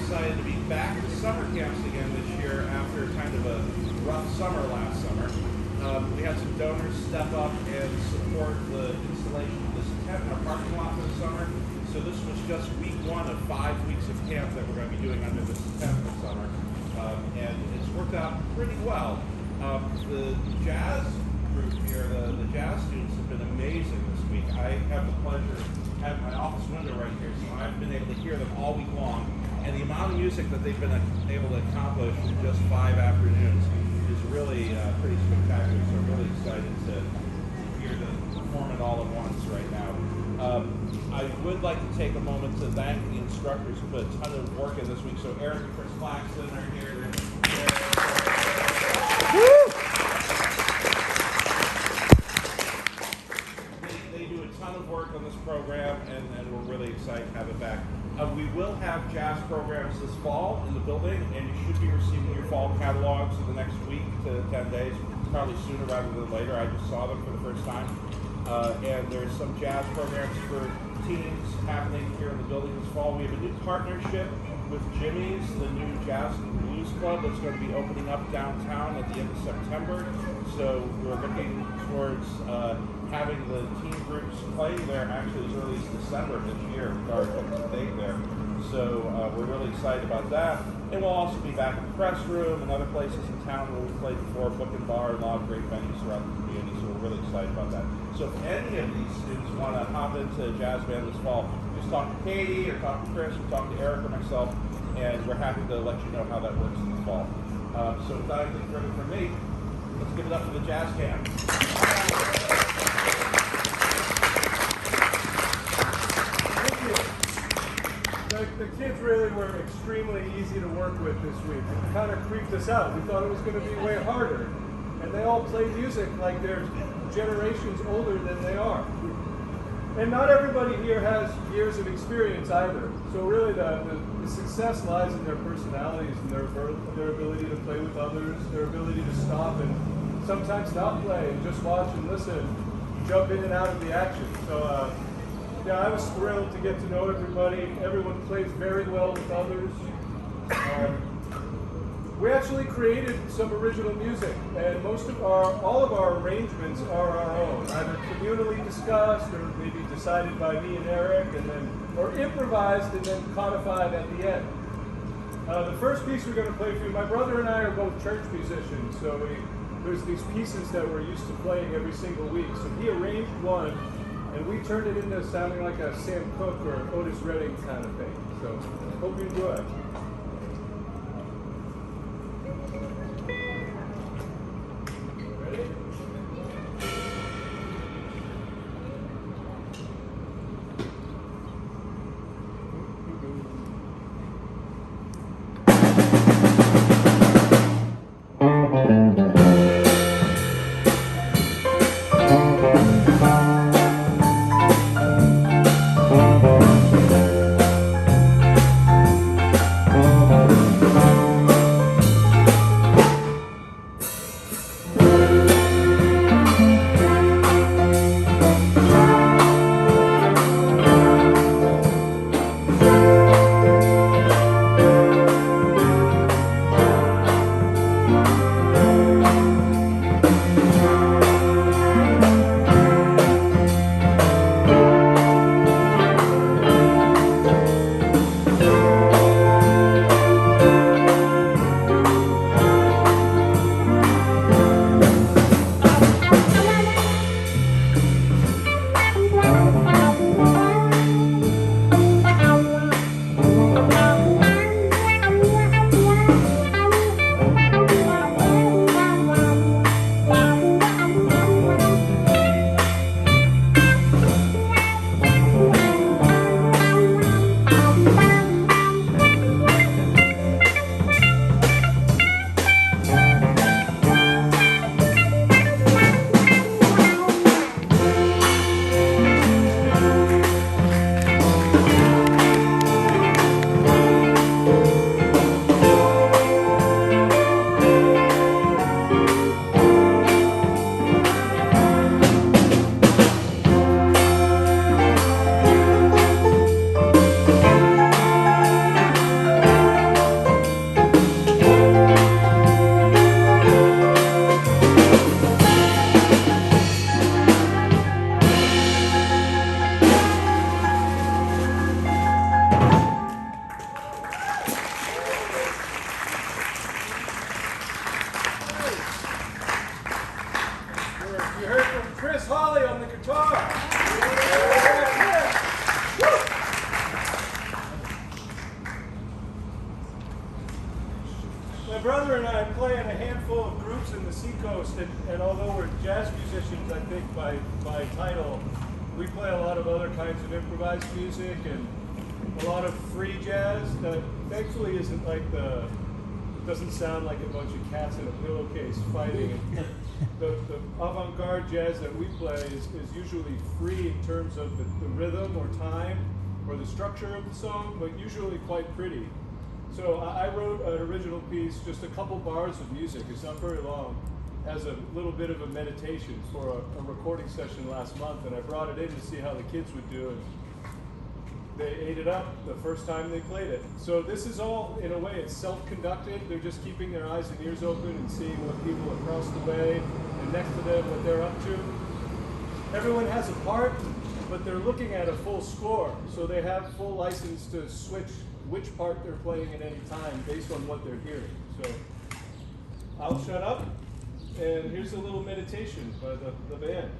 excited to be back at the summer camps again this year after kind of a rough summer last summer. We had some donors step up and support the installation of this tent in our parking lot for the summer. So this was just week 1 of 5 weeks of camp that we're going to be doing under this tent this summer. And it's worked out pretty well. The jazz group here, the jazz students have been amazing this week. I have the pleasure of having my office window right here, so I've been able to hear them all week long. And the amount of music that they've been able to accomplish in just 5 afternoons is really pretty spectacular. So I'm really excited to hear them perform it all at once right now. I would like to take a moment to thank the instructors who put a ton of work in this week. So Eric and Chris Claxton are here. They do a ton of work on this program, and we're really excited to have it back. We will have jazz programs this fall in the building, and you should be receiving your fall catalogs in the next week to 10 days, probably sooner rather than later. I just saw them for the first time. And there's some jazz programs for teens happening here in the building this fall. We have a new partnership with Jimmy's, the new Jazz and Blues Club that's going to be opening up downtown at the end of September. So we're looking towards having the teen groups playing there actually as early as December this year with our date there. So we're really excited about that. And we'll also be back in the press room and other places in town where we've played before, Book and Bar, and a lot of great venues throughout the community. So we're really excited about that. So if any of these students want to hop into a jazz band this fall, just talk to Katie or talk to Chris or talk to Eric or myself, and we're happy to let you know how that works in the fall. So without anything further from me, let's give it up for the jazz camp. The kids really were extremely easy to work with this week. It kind of creeped us out. We thought it was going to be way harder. And they all play music like they're generations older than they are. And not everybody here has years of experience either. So really the success lies in their personalities and their ability to play with others, their ability to stop and sometimes not play and just watch and listen, jump in and out of the action. So yeah, I was thrilled to get to know everybody. Everyone plays very well with others. We actually created some original music, and all of our arrangements are our own, either communally discussed or maybe decided by me and Eric, or improvised and then codified at the end. The first piece we're going to play for you, my brother and I are both church musicians, so there's these pieces that we're used to playing every single week. So he arranged one, and we turned it into sounding like a Sam Cooke or Otis Redding kind of thing. So hope you enjoy it. handful of groups in the Seacoast, and although we're jazz musicians, I think by title, we play a lot of other kinds of improvised music and a lot of free jazz that thankfully isn't like doesn't sound like a bunch of cats in a pillowcase fighting. The avant-garde jazz that we play is usually free in terms of the rhythm or time or the structure of the song, but usually quite pretty. So I wrote an original piece, just a couple bars of music, it's not very long, as a little bit of a meditation for a recording session last month, and I brought it in to see how the kids would do, and they ate it up the first time they played it. So this is all, in a way, it's self-conducted. They're just keeping their eyes and ears open and seeing what people across the way and next to them, what they're up to. Everyone has a part, but they're looking at a full score. So they have full license to switch which part they're playing at any time based on what they're hearing. So I'll shut up, and here's a little meditation by the band.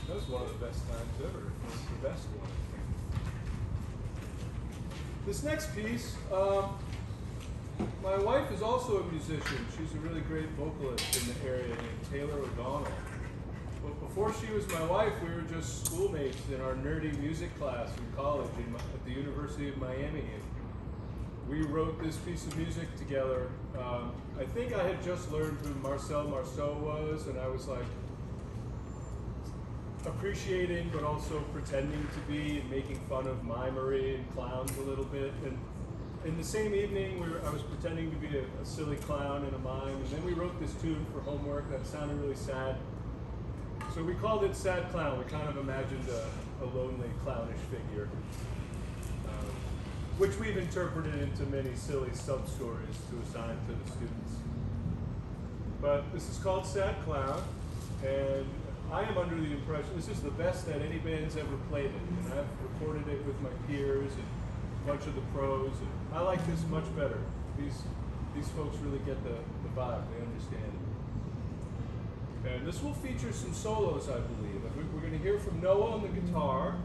That was one of the best times ever. It was the best one. This next piece, my wife is also a musician. She's a really great vocalist in the area named Taylor O'Donnell. But before she was my wife, we were just schoolmates in our nerdy music class in college at the University of Miami. we wrote this piece of music together. I think I had just learned who Marcel Marceau was, and I was like appreciating but also pretending to be and making fun of mimery and clowns a little bit. And in the same evening, I was pretending to be a silly clown in a mime, and then we wrote this tune for homework that sounded really sad. So we called it Sad Clown. We kind of imagined a lonely, clownish figure, which we've interpreted into many silly sub-stories to assign to the students. But this is called Sad Clown, and I am under the impression this is the best that any band's ever played it. And I've recorded it with my peers and a bunch of the pros, and I like this much better. These folks really get the vibe, they understand it. And this will feature some solos, I believe. We're going to hear from Noah on the guitar.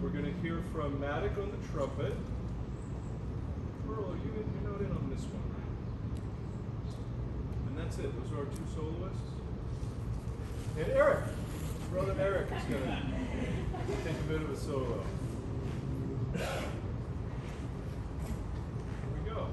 We're going to hear from Matic on the trumpet. Pearl, you're not in on this one, right? And that's it. Those are our two soloists. And Eric, brother Eric, is going to take a bit of a solo. Here we go.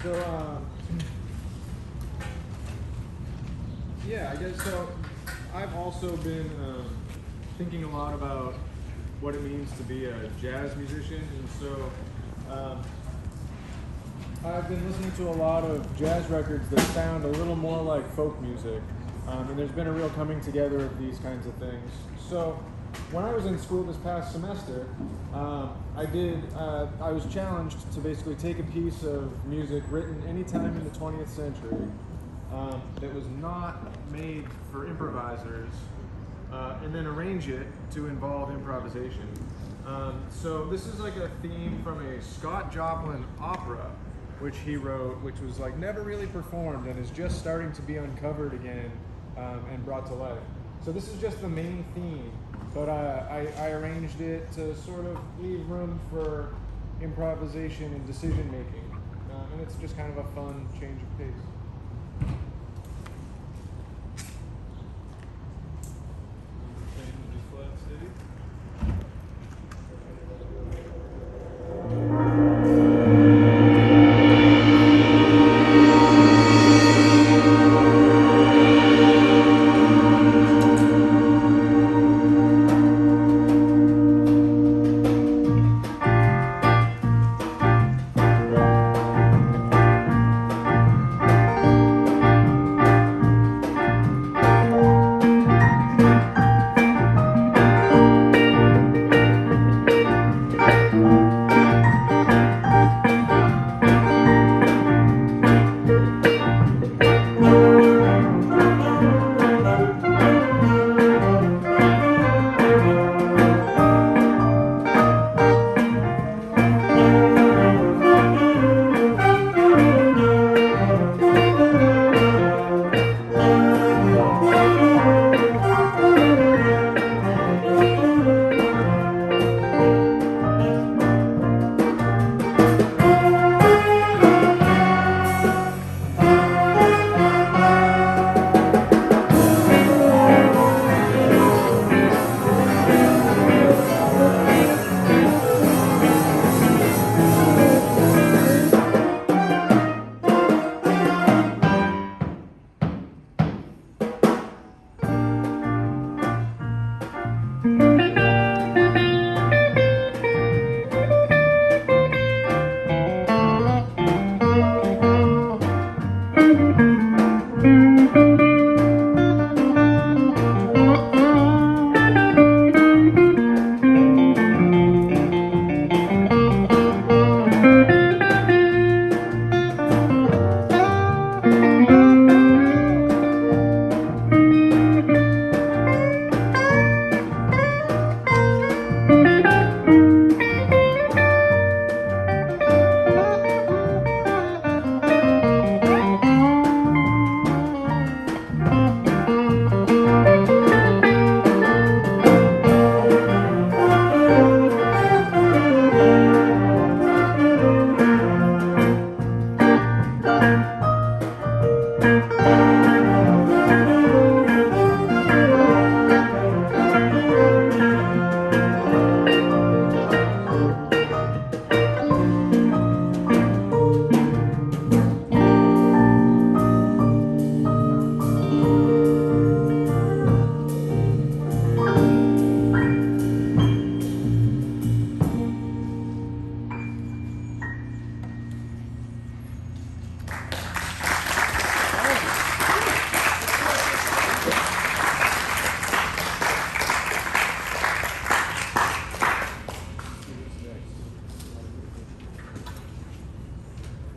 So, yeah, I guess so. I've also been thinking a lot about what it means to be a jazz musician, and so I've been listening to a lot of jazz records that sound a little more like folk music, and there's been a real coming together of these kinds of things. So when I was in school this past semester, I was challenged to basically take a piece of music written anytime in the 20th century that was not made for improvisers, and then arrange it to involve improvisation. So this is like a theme from a Scott Joplin opera, which he wrote, which was like never really performed and is just starting to be uncovered again and brought to life. So this is just the main theme, but I arranged it to sort of leave room for improvisation and decision making, and it's just kind of a fun change of pace.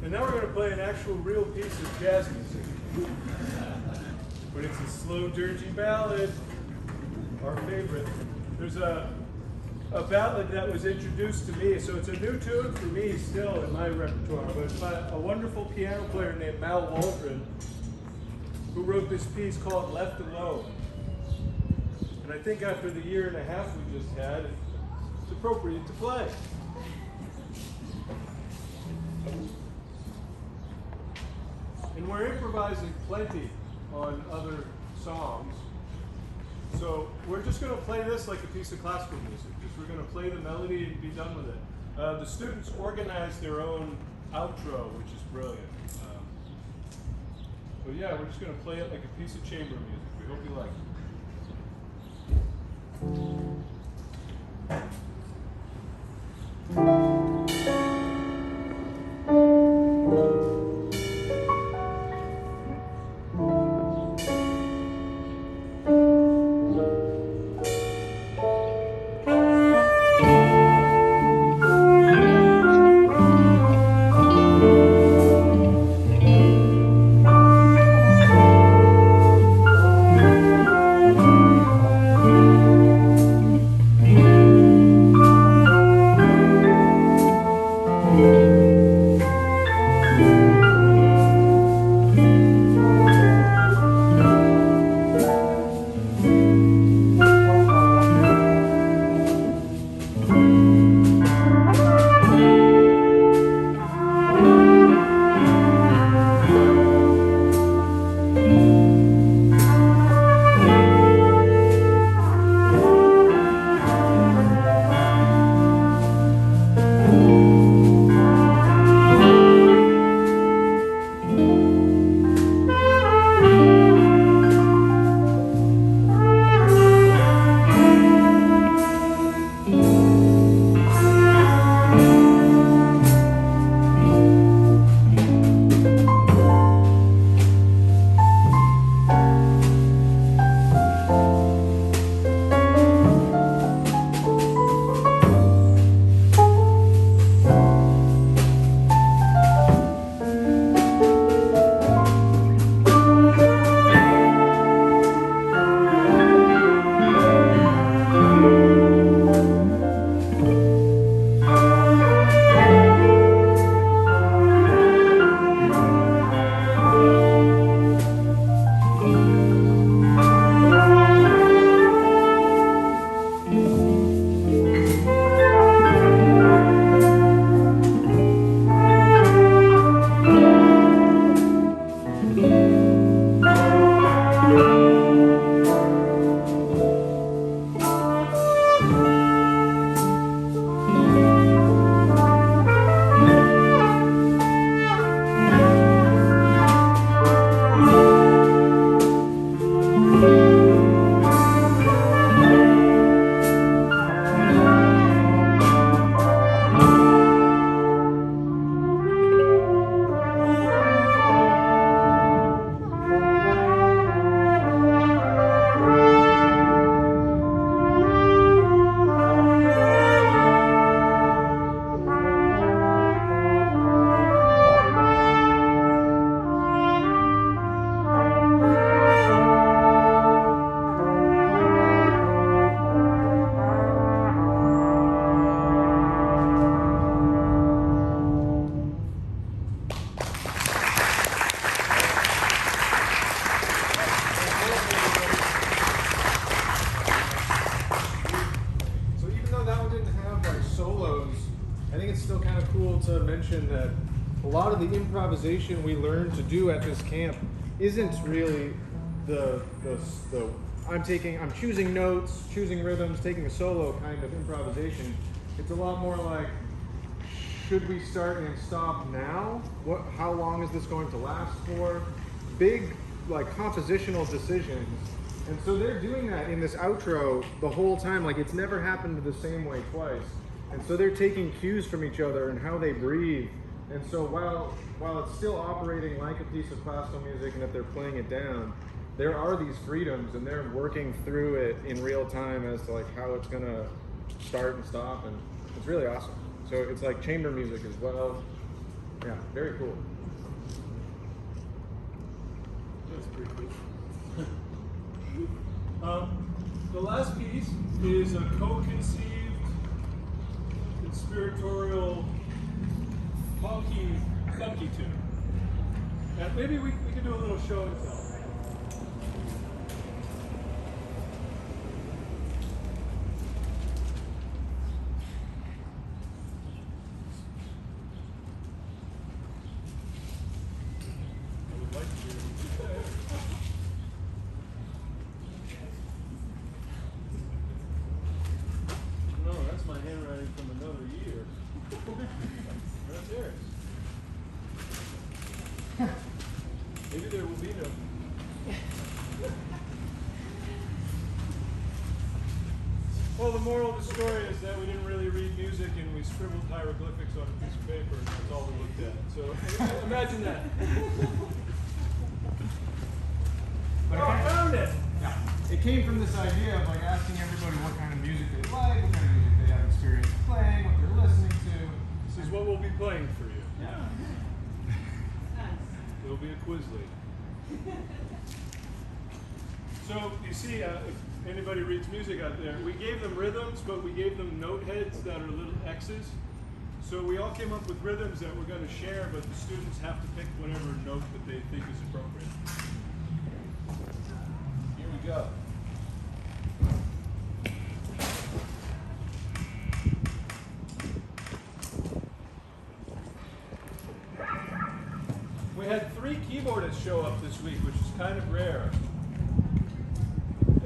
And now we're going to play an actual real piece of jazz music. But it's a slow, dirty ballad, our favorite. There's a ballad that was introduced to me, so it's a new tune for me still in my repertoire, but it's by a wonderful piano player named Mal Waldron, who wrote this piece called Left Alone. And I think after the year and a half we just had, it's appropriate to play. And we're improvising plenty on other songs. So we're just going to play this like a piece of classical music. Just we're going to play the melody and be done with it. The students organized their own outro, which is brilliant. But yeah, we're just gonna play it like a piece of chamber music. We hope you like it. To mention that a lot of the improvisation we learn to do at this camp isn't really I'm choosing notes, choosing rhythms, taking a solo kind of improvisation. It's a lot more like, should we start and stop now? How long is this going to last for? Big like compositional decisions. And so they're doing that in this outro the whole time, like it's never happened the same way twice. And so they're taking cues from each other and how they breathe. And so while it's still operating like a piece of classical music and that they're playing it down, there are these freedoms and they're working through it in real time as to like how it's gonna start and stop, and it's really awesome. So it's like chamber music as well. Yeah, very cool. That's pretty cool. The last piece is a co-conceived conspiratorial funky tune. And maybe we could do a little show and tell. I would like to hear what you say. No, that's my handwriting from another year. That's theirs. Maybe there will be too. Well, the moral of the story is that we didn't really read music and we scribbled hieroglyphics on a piece of paper and that's all we looked at. So imagine that. But Oh, I found it! yeah, it came from this idea of like asking everybody what kind of music they like, what kind of music they have experience playing, what they're listening to. This is what we'll be playing for you. Yeah. It'll be a quiz later. So, you see, if anybody reads music out there, we gave them rhythms, but we gave them note heads that are little X's. So we all came up with rhythms that we're going to share, but the students have to pick whatever note that they think is appropriate. Here we go. We had 3 keyboardists show up this week, which is kind of rare.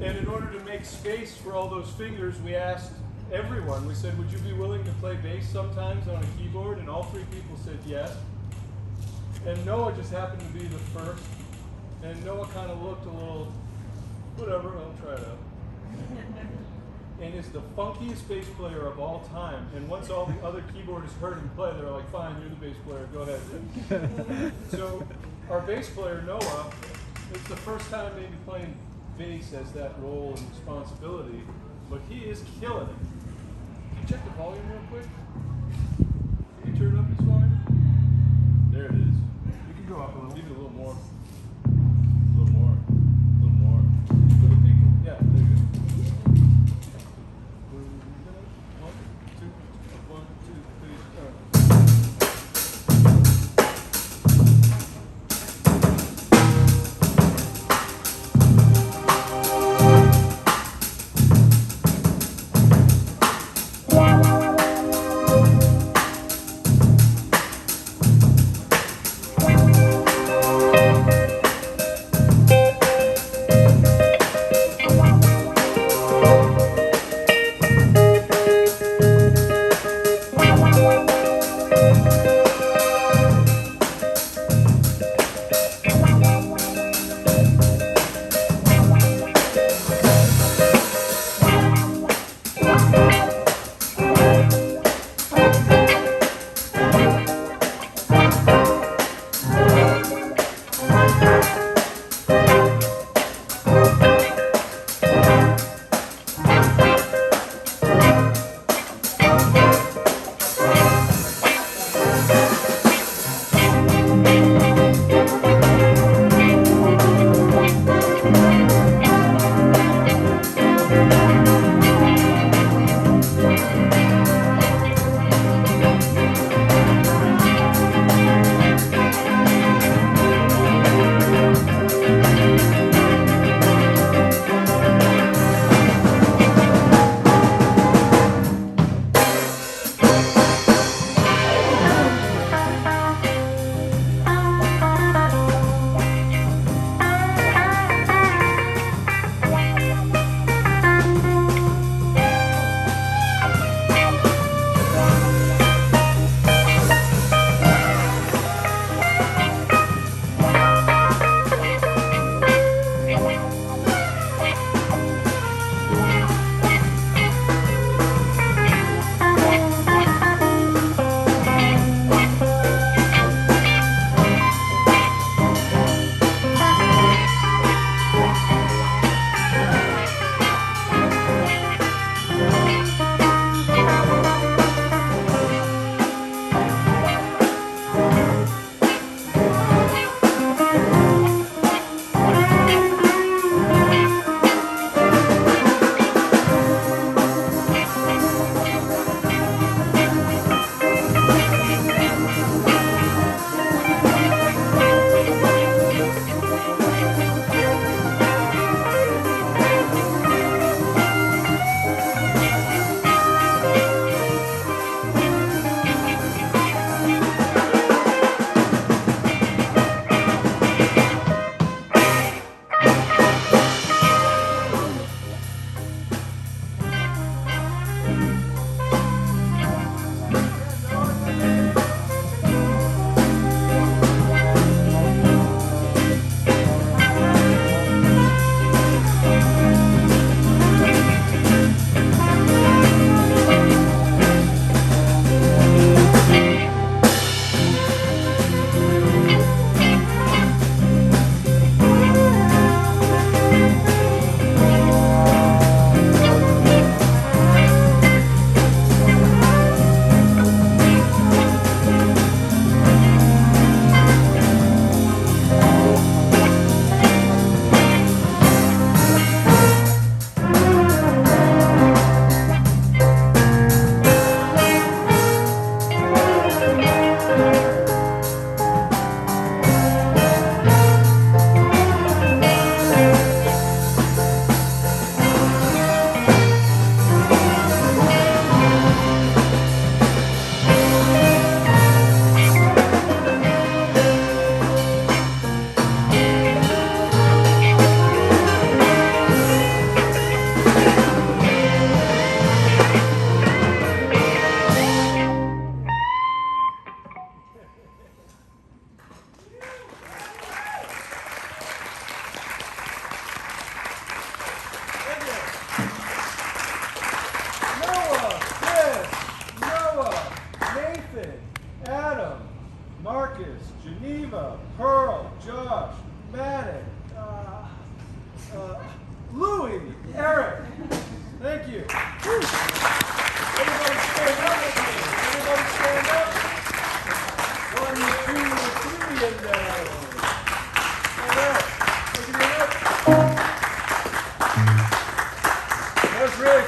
And in order to make space for all those fingers, we asked everyone, we said, would you be willing to play bass sometimes on a keyboard? And all 3 people said yes. And Noah just happened to be the first. And Noah kind of looked a little, whatever, I'll try it out. And is the funkiest bass player of all time. And once all the other keyboardists heard him play, they were like, fine, you're the bass player, go ahead. So our bass player, Noah, it's the first time maybe playing bass as that role and responsibility, but he is killing it. Can you check the volume real quick? Can you turn up his volume? There it is. You can go up a little. Leave it a little more. A little more. A little more. For the people. Yeah, there you go. 1, 2, 1, 2, 3.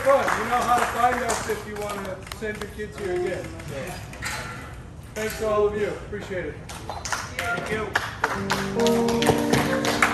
fun. You know how to find us if you want to send your kids here again. So, thanks to all of you. Appreciate it. Thank you.